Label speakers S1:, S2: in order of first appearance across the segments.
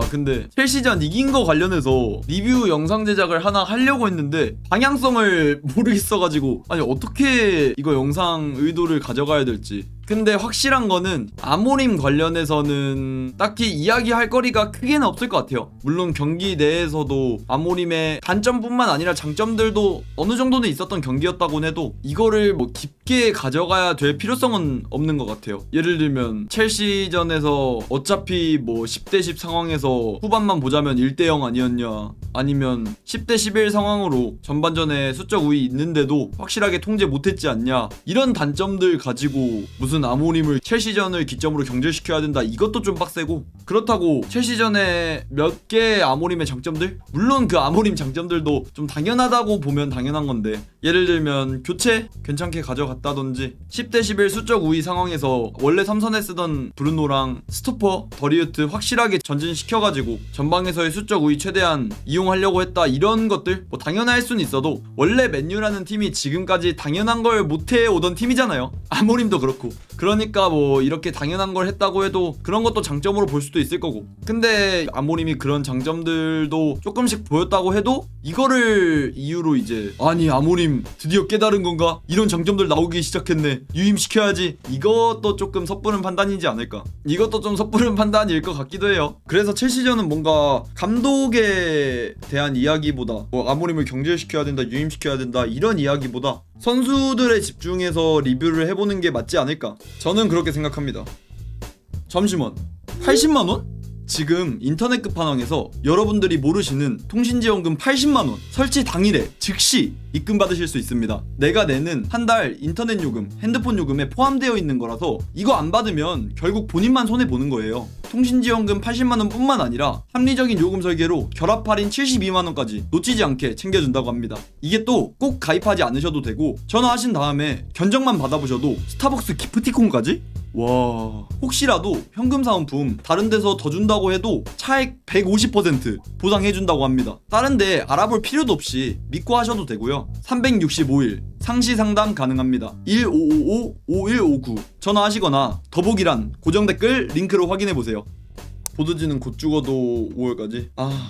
S1: 근데 첼시전 이긴 거 관련해서 리뷰 영상 제작을 하나 하려고 했는데 방향성을 모르겠어가지고 아니 어떻게 이거 영상 의도를 가져가야 될지. 근데 확실한 거는 아모림 관련해서는 딱히 이야기할 거리가 크게는 없을 것 같아요. 물론 경기 내에서도 아모림의 단점뿐만 아니라 장점들도 어느 정도는 있었던 경기였다곤 해도 이거를 뭐 깊게 가져가야 될 필요성은 없는 것 같아요. 예를 들면 첼시전에서 어차피 뭐 10대 10 상황에서 후반만 보자면 1대 0 아니었냐, 아니면 10대 11 상황으로 전반전에 수적 우위 있는데도 확실하게 통제 못했지 않냐, 이런 단점들 가지고 무슨 아모림을 첼시전을 기점으로 경질시켜야 된다, 이것도 좀 빡세고. 그렇다고 첼시전에 몇 개의 아모림의 장점들, 물론 그 아모림 장점들도 좀 당연하다고 보면 당연한 건데, 예를 들면 교체 괜찮게 가져갔다든지 10대 11 수적 우위 상황에서 원래 3선에 쓰던 브루노랑 스토퍼 더리우트 확실하게 전진시켜가지고 전방에서의 수적 우위 최대한 이용하려고 했다, 이런 것들 뭐 당연할 순 있어도 원래 맨유라는 팀이 지금까지 당연한 걸 못해 오던 팀이잖아요. 아모림도 그렇고. 그러니까 뭐 이렇게 당연한 걸 했다고 해도 그런 것도 장점으로 볼 수도 있을 거고. 근데 아모림이 그런 장점들도 조금씩 보였다고 해도 이거를 이유로 이제 아니 아모림 드디어 깨달은 건가? 이런 장점들 나오기 시작했네, 유임시켜야지, 이것도 조금 섣부른 판단이지 않을까. 이것도 좀 섣부른 판단일 것 같기도 해요. 그래서 첼시전은 뭔가 감독에 대한 이야기보다 뭐 아모림을 경질시켜야 된다, 유임시켜야 된다, 이런 이야기보다 선수들에 집중해서 리뷰를 해보는 게 맞지 않을까, 저는 그렇게 생각합니다. 잠시만, 80만원? 지금 인터넷 끝판왕에서 여러분들이 모르시는 통신지원금 80만원 설치 당일에 즉시 입금 받으실 수 있습니다. 내가 내는 한 달 인터넷 요금, 핸드폰 요금에 포함되어 있는 거라서 이거 안 받으면 결국 본인만 손해보는 거예요. 통신지원금 80만원 뿐만 아니라 합리적인 요금 설계로 결합 할인 72만원까지 놓치지 않게 챙겨준다고 합니다. 이게 또 꼭 가입하지 않으셔도 되고 전화하신 다음에 견적만 받아보셔도 스타벅스 기프티콘까지? 와, 혹시라도 현금 사은품 다른 데서 더 준다고 해도 차액 150% 보상해준다고 합니다. 다른 데 알아볼 필요도 없이 믿고 하셔도 되고요. 365일 상시 상담 가능합니다. 1555-5159 전화하시거나 더보기란 고정 댓글 링크로 확인해보세요. 보드지는 곧 죽어도 5월까지?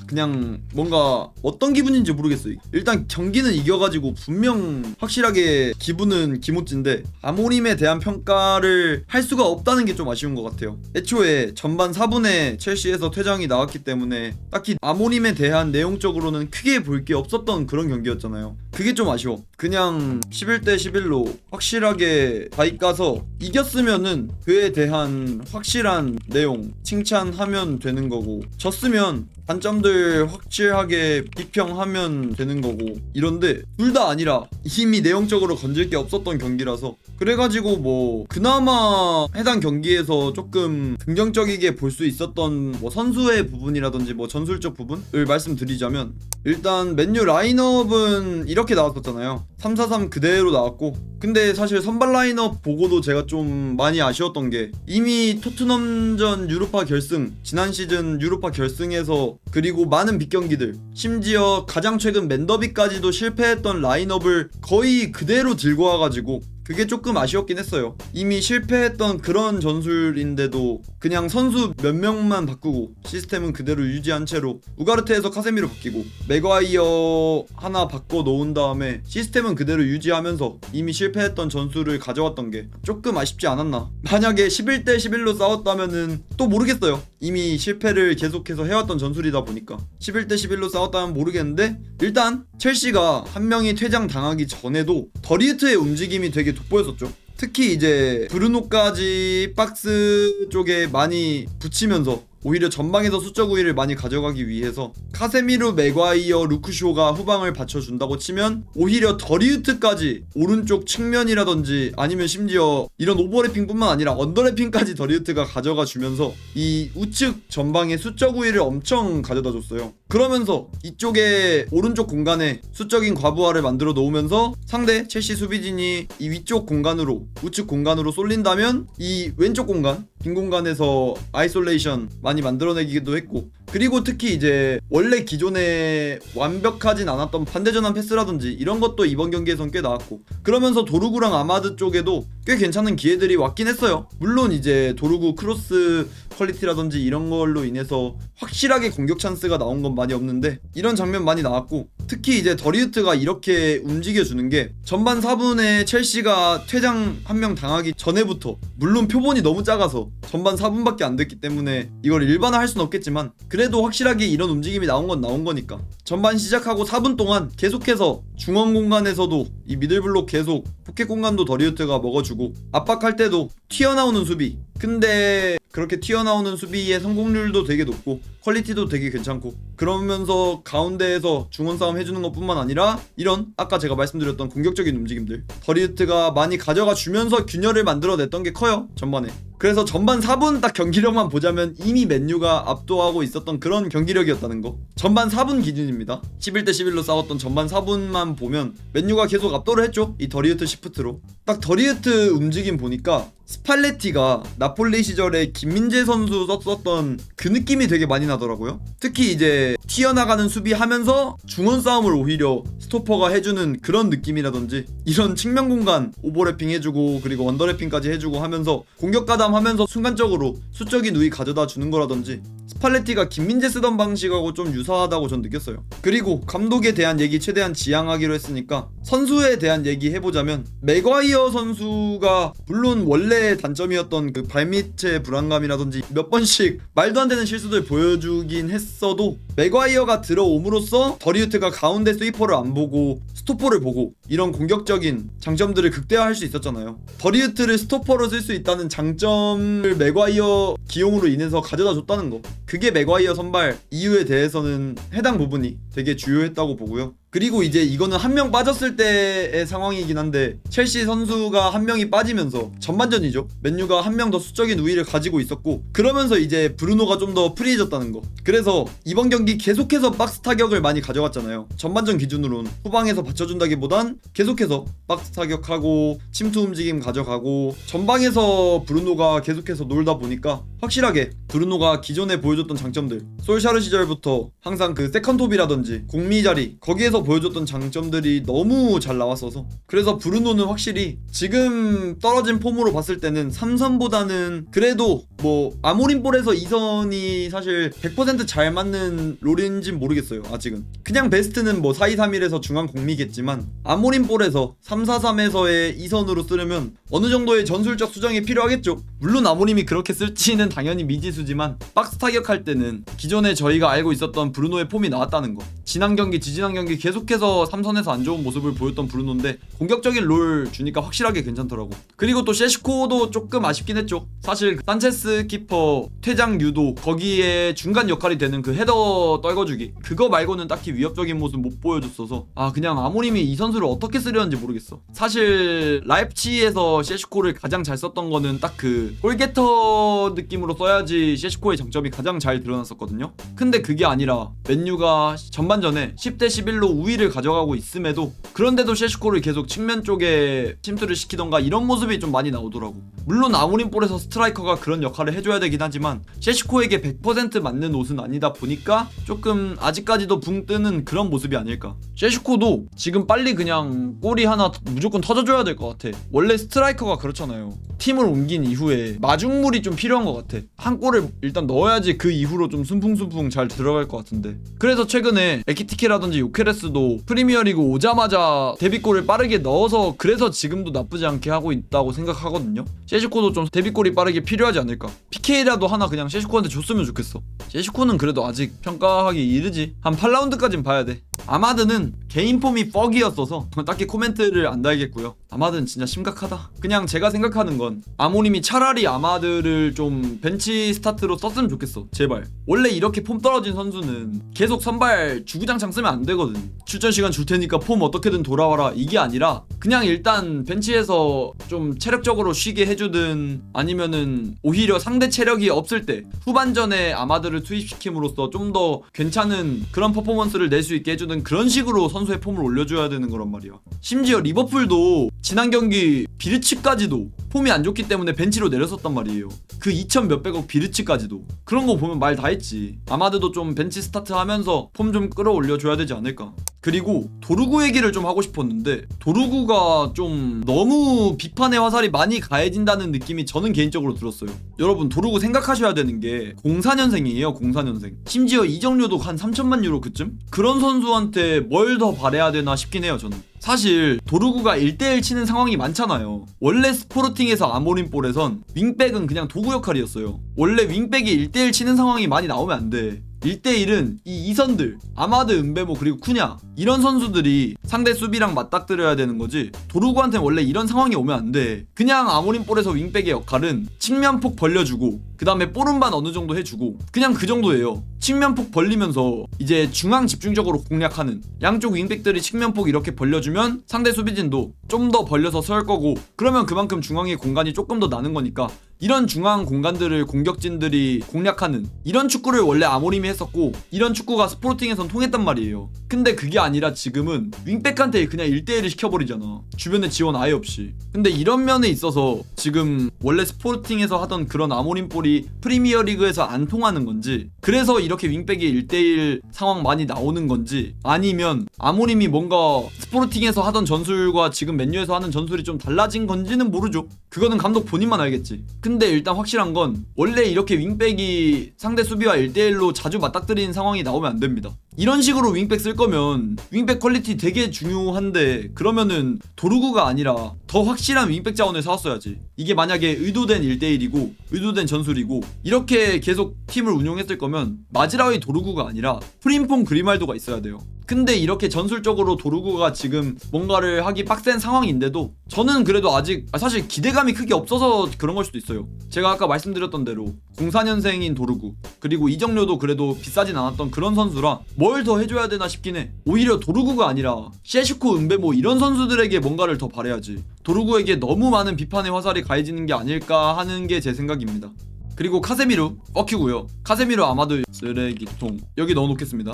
S1: 그냥 뭔가 어떤 기분인지 모르겠어요. 일단 경기는 이겨가지고 분명 확실하게 기분은 기모찌인데 아모림에 대한 평가를 할 수가 없다는 게 좀 아쉬운 것 같아요. 애초에 전반 4분에 첼시에서 퇴장이 나왔기 때문에 딱히 아모림에 대한 내용적으로는 크게 볼 게 없었던 그런 경기였잖아요. 그게 좀 아쉬워. 그냥 11대 11로 확실하게 다이 까서 이겼으면은 그에 대한 확실한 내용 칭찬하면 되는 거고, 졌으면 단점들 확실하게 비평하면 되는 거고, 이런데 둘 다 아니라 이미 내용적으로 건질 게 없었던 경기라서, 그래가지고 뭐 그나마 해당 경기에서 조금 긍정적이게 볼 수 있었던 뭐 선수의 부분이라든지 뭐 전술적 부분을 말씀드리자면, 일단 맨유 라인업은 이렇게 나왔었잖아요. 3-4-3 그대로 나왔고, 근데 사실 선발 라인업 보고도 제가 좀 많이 아쉬웠던 게, 이미 토트넘전 유로파 결승, 지난 시즌 유로파 결승에서 그리고 많은 빅경기들, 심지어 가장 최근 맨더비까지도 실패했던 라인업을 거의 그대로 들고 와가지고 그게 조금 아쉬웠긴 했어요. 이미 실패했던 그런 전술인데도 그냥 선수 몇 명만 바꾸고 시스템은 그대로 유지한 채로 우가르테에서 카세미로 바뀌고 맥과이어 하나 바꿔 놓은 다음에 시스템은 그대로 유지하면서 이미 실패했던 전술을 가져왔던 게 조금 아쉽지 않았나. 만약에 11대 11로 싸웠다면은 또 모르겠어요. 이미 실패를 계속해서 해왔던 전술이다 보니까 11대 11로 싸웠다면 모르겠는데, 일단 첼시가 한 명이 퇴장 당하기 전에도 더리우트의 움직임이 되게 돋보였었죠. 특히 이제 브루노까지 박스 쪽에 많이 붙이면서 오히려 전방에서 수적 우위를 많이 가져가기 위해서 카세미르, 맥과이어, 루크쇼가 후방을 받쳐준다고 치면 오히려 더리우트까지 오른쪽 측면이라든지 아니면 심지어 이런 오버래핑 뿐만 아니라 언더래핑까지 더리우트가 가져가 주면서 이 우측 전방에 수적 우위를 엄청 가져다 줬어요. 그러면서 이쪽에 오른쪽 공간에 수적인 과부하를 만들어 놓으면서 상대 첼시 수비진이 이 위쪽 공간으로, 우측 공간으로 쏠린다면 이 왼쪽 공간, 빈 공간에서 아이솔레이션 많이 만들어내기도 했고, 그리고 특히 이제 원래 기존에 완벽하진 않았던 반대전환 패스라든지 이런 것도 이번 경기에선 꽤 나왔고, 그러면서 도루구랑 아마드 쪽에도 꽤 괜찮은 기회들이 왔긴 했어요. 물론 이제 도루구 크로스 퀄리티라든지 이런 걸로 인해서 확실하게 공격 찬스가 나온 건 많이 없는데 이런 장면 많이 나왔고, 특히 이제 더리우트가 이렇게 움직여주는 게 전반 4분에 첼시가 퇴장 한 명 당하기 전에부터, 물론 표본이 너무 작아서 전반 4분밖에 안 됐기 때문에 이걸 일반화할 순 없겠지만 그래도 확실하게 이런 움직임이 나온 건 나온 거니까 전반 시작하고 4분 동안 계속해서 중원 공간에서도 이 미들블록 계속 포켓 공간도 더리우트가 먹어주고, 압박할 때도 튀어나오는 수비, 근데 그렇게 튀어나오는 수비의 성공률도 되게 높고 퀄리티도 되게 괜찮고, 그러면서 가운데에서 중원 싸움 해주는 것 뿐만 아니라 이런 아까 제가 말씀드렸던 공격적인 움직임들 더리우트가 많이 가져가 주면서 균열을 만들어냈던 게 커요, 전반에. 그래서 전반 4분 딱 경기력만 보자면 이미 맨유가 압도하고 있었던 그런 경기력이었다는 거. 전반 4분 기준입니다. 11대 11로 싸웠던 전반 4분만 보면 맨유가 계속 압도를 했죠, 이 더리우트 시프트로. 딱 더리우트 움직임 보니까 스팔레티가 나폴리 시절에 김민재 선수 썼던 그 느낌이 되게 많이 나더라고요. 특히 이제 튀어나가는 수비하면서 중원 싸움을 오히려 스토퍼가 해주는 그런 느낌이라든지, 이런 측면 공간 오버래핑 해주고 그리고 언더래핑까지 해주고 하면서 공격 가담하면서 순간적으로 수적인 우위 가져다 주는 거라든지, 스팔레티가 김민재 쓰던 방식하고 좀 유사하다고 전 느꼈어요. 그리고 감독에 대한 얘기 최대한 지양하기로 했으니까 선수에 대한 얘기 해보자면, 맥과이어 선수가 물론 원래 단점이었던 그 발밑의 불안감이라든지 몇 번씩 말도 안 되는 실수들 보여주긴 했어도, 맥과이어가 들어옴으로써 더리우트가 가운데 스위퍼를 안 보고 스토퍼를 보고 이런 공격적인 장점들을 극대화할 수 있었잖아요. 더리우트를 스토퍼로 쓸 수 있다는 장점을 맥과이어 기용으로 인해서 가져다 줬다는 거, 그게 맥과이어 선발 이유에 대해서는 해당 부분이 되게 주요했다고 보고요. 그리고 이제 이거는 한 명 빠졌을 때의 상황이긴 한데, 첼시 선수가 한 명이 빠지면서 전반전이죠, 맨유가 한 명 더 수적인 우위를 가지고 있었고, 그러면서 이제 브루노가 좀 더 프리해졌다는 거. 그래서 이번 경기 계속해서 박스 타격을 많이 가져갔잖아요. 전반전 기준으로는 후방에서 받쳐준다기보단 계속해서 박스 타격하고 침투 움직임 가져가고, 전방에서 브루노가 계속해서 놀다 보니까 확실하게 브루노가 기존에 보여줬던 장점들, 솔샤르 시절부터 항상 그 세컨톱이라든지 공미 자리 거기에서 보여줬던 장점들이 너무 잘 나왔어서, 그래서 브루노는 확실히 지금 떨어진 폼으로 봤을 때는 3선보다는 그래도 뭐 아모림볼에서 2선이 사실 100% 잘 맞는 롤인진 모르겠어요. 아직은 그냥 베스트는 뭐 4-2-3-1에서 중앙 공미겠지만, 아모림볼에서 3-4-3에서의 2선으로 쓰려면 어느 정도의 전술적 수정이 필요하겠죠. 물론 아모림이 그렇게 쓸지는 당연히 미지수지만, 박스 타격할 때는 기존에 저희가 알고 있었던 브루노의 폼이 나왔다는 거. 지난 경기 지지난 경기 계속해서 3선에서 안 좋은 모습을 보였던 브루노인데 공격적인 롤 주니까 확실하게 괜찮더라고. 그리고 또 셰시코도 조금 아쉽긴 했죠. 사실 산체스 키퍼 퇴장 유도, 거기에 중간 역할이 되는 그 헤더 떨궈주기, 그거 말고는 딱히 위협적인 모습 못 보여줬어서 그냥 아모림이 이 선수를 어떻게 쓰려는지 모르겠어. 사실 라이프치히에서 셰시코를 가장 잘 썼던 거는 딱 그 골게터 느낌으로 써야지 셰시코의 장점이 가장 잘 드러났었거든요. 근데 그게 아니라 맨유가 전반전에 10대 11로 우위를 가져가고 있음에도, 그런데도 셰시코를 계속 측면 쪽에 침투를 시키던가 이런 모습이 좀 많이 나오더라고. 물론 아모림볼에서 스트라이커가 그런 역할을 해줘야 되긴 하지만 셰시코에게 100% 맞는 옷은 아니다 보니까 조금 아직까지도 붕 뜨는 그런 모습이 아닐까. 셰시코도 지금 빨리 그냥 골이 하나 무조건 터져줘야 될 것 같아. 원래 스트라이커가 그렇잖아요. 팀을 옮긴 이후에 마중물이 좀 필요한 것 같아. 한 골을 일단 넣어야지 그 이후로 좀 순풍순풍 잘 들어갈 것 같은데. 그래서 최근에 에키티케라든지 요케레스도 프리미어리그 오자마자 데뷔골을 빠르게 넣어서, 그래서 지금도 나쁘지 않게 하고 있다고 생각하거든요. 셰시코도 좀 데뷔골이 빠르게 필요하지 않을까. PK라도 하나 그냥 셰시코한테 줬으면 좋겠어. 셰시코는 그래도 아직 평가하기 이르지. 한 8라운드까진 봐야 돼. 아마드는 개인 폼이 퍽이었어서 딱히 코멘트를 안 달겠고요. 아마드는 진짜 심각하다. 그냥 제가 생각하는 건 아모님이 차라리 아마드를 좀 벤치 스타트로 썼으면 좋겠어. 제발. 원래 이렇게 폼 떨어진 선수는 계속 선발 주구장창 쓰면 안 되거든. 출전 시간 줄 테니까 폼 어떻게든 돌아와라, 이게 아니라 그냥 일단 벤치에서 좀 체력적으로 쉬게 해주든, 아니면은 오히려 상대 체력이 없을 때 후반전에 아마드를 투입시킴으로써 좀 더 괜찮은 그런 퍼포먼스를 낼 수 있게 해주는 그런 식으로 선수의 폼을 올려줘야 되는 거란 말이야. 심지어 리버풀도 지난 경기 비르츠까지도 폼이 안 좋기 때문에 벤치로 내렸었단 말이에요. 그 2천 몇백억 비르츠까지도. 그런 거 보면 말 다 했지. 아마드도 좀 벤치 스타트 하면서 폼 좀 끌어올려줘야 되지 않을까. 그리고 도루구 얘기를 좀 하고 싶었는데, 도루구가 좀 너무 비판의 화살이 많이 가해진다는 느낌이 저는 개인적으로 들었어요. 여러분, 도루구 생각하셔야 되는 게 04년생이에요 04년생. 심지어 이적료도 한 3천만 유로 그쯤? 그런 선수한테 뭘 더 바래야 되나 싶긴 해요. 저는 사실 도루구가 1대1 치는 상황이 많잖아요. 원래 스포르팅에서 아모림볼에선 윙백은 그냥 도구 역할이었어요. 원래 윙백이 1대1 치는 상황이 많이 나오면 안 돼. 1대1은 이 이선들, 아마드, 은베모 그리고 쿠냐, 이런 선수들이 상대 수비랑 맞닥뜨려야 되는 거지. 도루구한테는 원래 이런 상황이 오면 안 돼. 그냥 아모림볼에서 윙백의 역할은 측면폭 벌려주고 그 다음에 볼운반 어느 정도 해주고 그냥 그 정도예요. 측면폭 벌리면서 이제 중앙 집중적으로 공략하는, 양쪽 윙백들이 측면폭 이렇게 벌려주면 상대 수비진도 좀 더 벌려서 설 거고, 그러면 그만큼 중앙의 공간이 조금 더 나는 거니까 이런 중앙 공간들을 공격진들이 공략하는 이런 축구를 원래 아모림이 했었고, 이런 축구가 스포르팅에선 통했단 말이에요. 근데 그게 아니라 지금은 윙백한테 그냥 1대1을 시켜버리잖아. 주변에 지원 아예 없이. 근데 이런 면에 있어서 지금 원래 스포르팅에서 하던 그런 아모림볼이 프리미어리그에서 안 통하는 건지, 그래서 이렇게 윙백이 1대1 상황 많이 나오는 건지, 아니면 아모림이 뭔가 스포르팅에서 하던 전술과 지금 맨유에서 하는 전술이 좀 달라진 건지는 모르죠. 그거는 감독 본인만 알겠지. 근데 일단 확실한 건 원래 이렇게 윙백이 상대 수비와 1대1로 자주 맞닥뜨리는 상황이 나오면 안 됩니다. 이런 식으로 윙백 쓸 거면 윙백 퀄리티 되게 중요한데, 그러면은 도루구가 아니라 더 확실한 윙백 자원을 사왔어야지. 이게 만약에 의도된 1대1이고 의도된 전술이고 이렇게 계속 팀을 운용했을 거면 마즈라위 도루구가 아니라 프림퐁 그리말도가 있어야 돼요. 근데 이렇게 전술적으로 도루구가 지금 뭔가를 하기 빡센 상황인데도 저는 그래도 아직 사실 기대감이 크게 없어서 그런 걸 수도 있어요. 제가 아까 말씀드렸던 대로 04년생인 도루구, 그리고 이적료도 그래도 비싸진 않았던 그런 선수라 뭘 더 해줘야 되나 싶긴 해. 오히려 도루구가 아니라 셰슈코, 은베모 이런 선수들에게 뭔가를 더 바래야지. 도루구에게 너무 많은 비판의 화살이 가해지는 게 아닐까 하는 게 제 생각입니다. 그리고 카세미루 뻑큐고요. 카세미루 아마도 쓰레기통 여기 넣어놓겠습니다.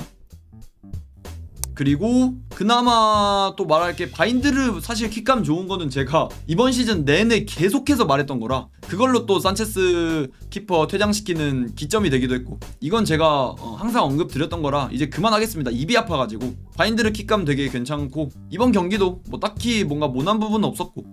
S1: 그리고 그나마 또 말할 게, 바인드르 사실 킥감 좋은 거는 제가 이번 시즌 내내 계속해서 말했던 거라 그걸로 또 산체스 키퍼 퇴장시키는 기점이 되기도 했고, 이건 제가 항상 언급드렸던 거라 이제 그만하겠습니다. 입이 아파가지고. 바인드르 킥감 되게 괜찮고, 이번 경기도 뭐 딱히 뭔가 모난 부분은 없었고,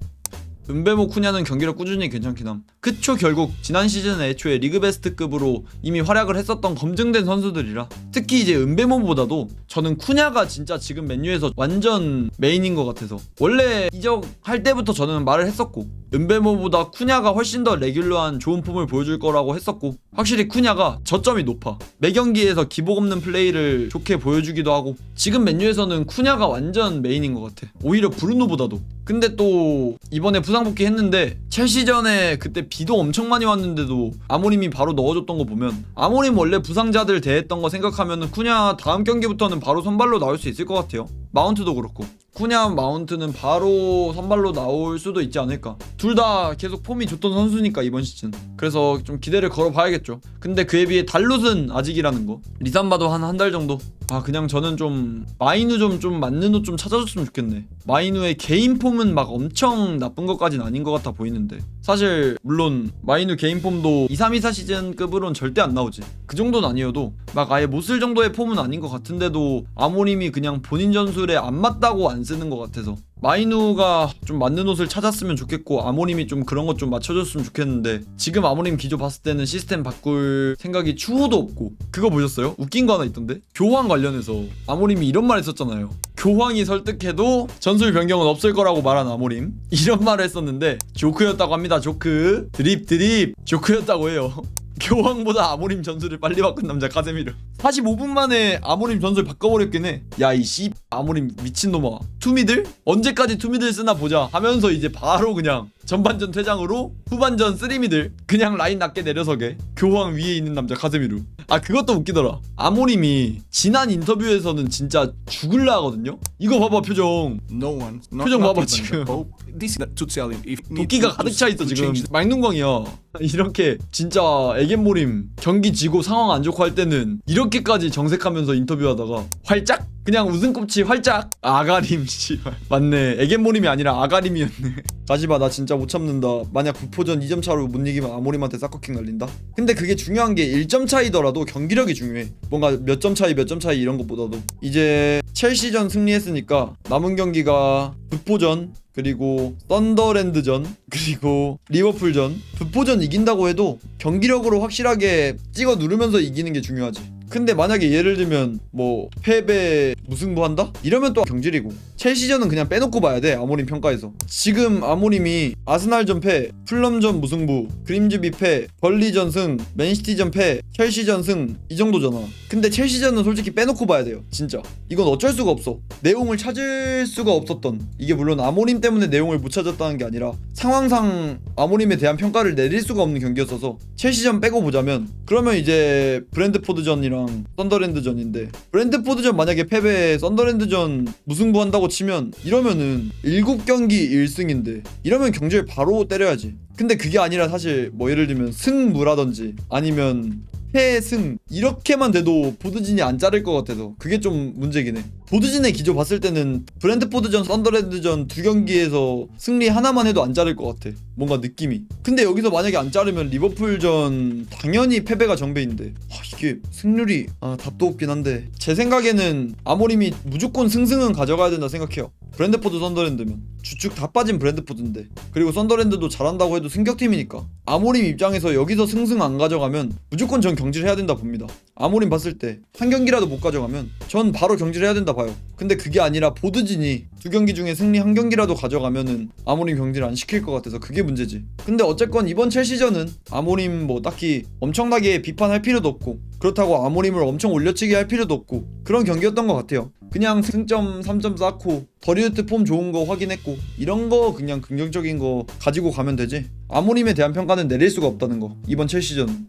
S1: 은베모 쿠냐는 경기력 꾸준히 괜찮긴 함. 그쵸, 결국 지난 시즌에 애초에 리그 베스트급으로 이미 활약을 했었던 검증된 선수들이라. 특히 이제 은베모보다도 저는 쿠냐가 진짜 지금 맨유에서 완전 메인인 것 같아서, 원래 이적할 때부터 저는 말을 했었고, 은베모보다 쿠냐가 훨씬 더 레귤러한 좋은 폼을 보여줄 거라고 했었고, 확실히 쿠냐가 저점이 높아. 매 경기에서 기복 없는 플레이를 좋게 보여주기도 하고, 지금 맨유에서는 쿠냐가 완전 메인인 것 같아. 오히려 브루노보다도. 근데 또 이번에 부상 복귀했는데, 첼시전에 그때 비도 엄청 많이 왔는데도 아모림이 바로 넣어줬던 거 보면, 아모림 원래 부상자들 대했던 거 생각하면 쿠냐 다음 경기부터는 바로 선발로 나올 수 있을 것 같아요. 마운트도 그렇고. 쿠냐, 마운트는 바로 선발로 나올 수도 있지 않을까. 둘 다 계속 폼이 좋던 선수니까 이번 시즌. 그래서 좀 기대를 걸어봐야겠죠. 근데 그에 비해 달롯은 아직이라는 거. 리산바도 한 달 정도. 그냥 저는 좀 마이누 좀 맞는 옷 좀 찾아줬으면 좋겠네. 마이누의 개인 폼은 막 엄청 나쁜 것까진 아닌 것 같아 보이는데, 사실 물론 마이누 개인 폼도 2324 시즌급으론 절대 안 나오지. 그 정도는 아니어도 막 아예 못 쓸 정도의 폼은 아닌 것 같은데도 아모림이 그냥 본인 전술에 안 맞다고 안 쓰는 것 같아서, 마이누가 좀 맞는 옷을 찾았으면 좋겠고, 아모림이 좀 그런 것 좀 맞춰줬으면 좋겠는데, 지금 아모림 기조 봤을 때는 시스템 바꿀 생각이 추호도 없고. 그거 보셨어요? 웃긴 거 하나 있던데? 교황 관련해서 아모림이 이런 말 했었잖아요. 교황이 설득해도 전술 변경은 없을 거라고 말한 아모림, 이런 말을 했었는데 조크였다고 합니다. 조크. 드립 조크였다고 해요. 교황보다 아모림 전술을 빨리 바꾼 남자 카세미르. 45분 만에 아모림 전술 바꿔버렸긴 해. 야, 이 씨 아모림 미친놈아. 투미들? 언제까지 투미들 쓰나 보자 하면서 이제 바로 그냥 전반전 퇴장으로 후반전 쓰리미들 그냥 라인 낮게 내려서게. 교황 위에 있는 남자 카세미르. 그것도 웃기더라. 아모림이 지난 인터뷰에서는 진짜 죽을라 하거든요. 이거 봐봐, 표정. 표정 봐봐 지금. 도끼가 가득 차 있어 지금. 말눈광이야. 이렇게 진짜 애견모림 경기 지고 상황 안 좋고 할 때는 이렇게까지 정색하면서 인터뷰하다가 활짝 그냥 웃음꽃이 활짝. 아가림 씨발 맞네. 애견모림이 아니라 아가림이었네. 가지마 나 진짜 못 참는다. 만약 부포전 2점 차로 못 이기면 아모림한테 싹커킹 날린다. 근데 그게 중요한 게 1점 차이더라도 경기력이 중요해. 뭔가 몇 점 차이 이런 것보다도. 이제 첼시전 승리했으니까 남은 경기가 부포전 그리고 썬더랜드전 그리고 리버풀전. 부포전 이긴다고 해도 경기력으로 확실하게 찍어 누르면서 이기는 게 중요하지. 근데 만약에 예를 들면 뭐 패배 무승부 한다? 이러면 또 경질이고. 첼시전은 그냥 빼놓고 봐야 돼. 아모림 평가에서 지금 아모림이 아스날전 패, 풀럼전 무승부, 그림즈비 패, 벌리전 승, 맨시티전 패, 첼시전 승 이 정도잖아. 근데 첼시전은 솔직히 빼놓고 봐야 돼요. 진짜 이건 어쩔 수가 없어. 내용을 찾을 수가 없었던, 이게 물론 아모림 때문에 내용을 못 찾았다는 게 아니라 상황상 아모림에 대한 평가를 내릴 수가 없는 경기였어서 첼시전 빼고 보자면, 그러면 이제 브랜드포드전이랑 썬더랜드전인데, 브랜드포드전 만약에 패배, 썬더랜드전 무승부 한다고 치면 이러면은 7경기 1승인데 이러면 경질 바로 때려야지. 근데 그게 아니라 사실 뭐 예를 들면 승무라든지 아니면 패승 이렇게만 돼도 보드진이 안 자를 것 같아서 그게 좀 문제긴 해. 보드진의 기조 봤을 때는 브랜드포드전, 썬더랜드전 두 경기에서 승리 하나만 해도 안 자를 것 같아. 뭔가 느낌이. 근데 여기서 만약에 안 자르면 리버풀전 당연히 패배가 정배인데 이게 승률이 답도 없긴 한데, 제 생각에는 아모림이 무조건 승승은 가져가야 된다 생각해요. 브랜드포드 썬더랜드면 주축 다 빠진 브랜드포드인데, 그리고 썬더랜드도 잘한다고 해도 승격팀이니까 아모림 입장에서 여기서 승승 안 가져가면 무조건 전 경질해야 된다 봅니다. 아모림 봤을 때 한 경기라도 못 가져가면 전 바로 경질해야 된다 봐요. 근데 그게 아니라 보드진이 두 경기 중에 승리 한 경기라도 가져가면은 아모림 경질 안 시킬 것 같아서 그게 문제지. 근데 어쨌건 이번 첼시전은 아모림 뭐 딱히 엄청나게 비판할 필요도 없고, 그렇다고 아모림을 엄청 올려치기 할 필요도 없고, 그런 경기였던 것 같아요. 그냥 승점 3점 쌓고 버리우트 폼 좋은 거 확인했고, 이런 거 그냥 긍정적인 거 가지고 가면 되지. 아모림에 대한 평가는 내릴 수가 없다는 거, 이번 첼시전.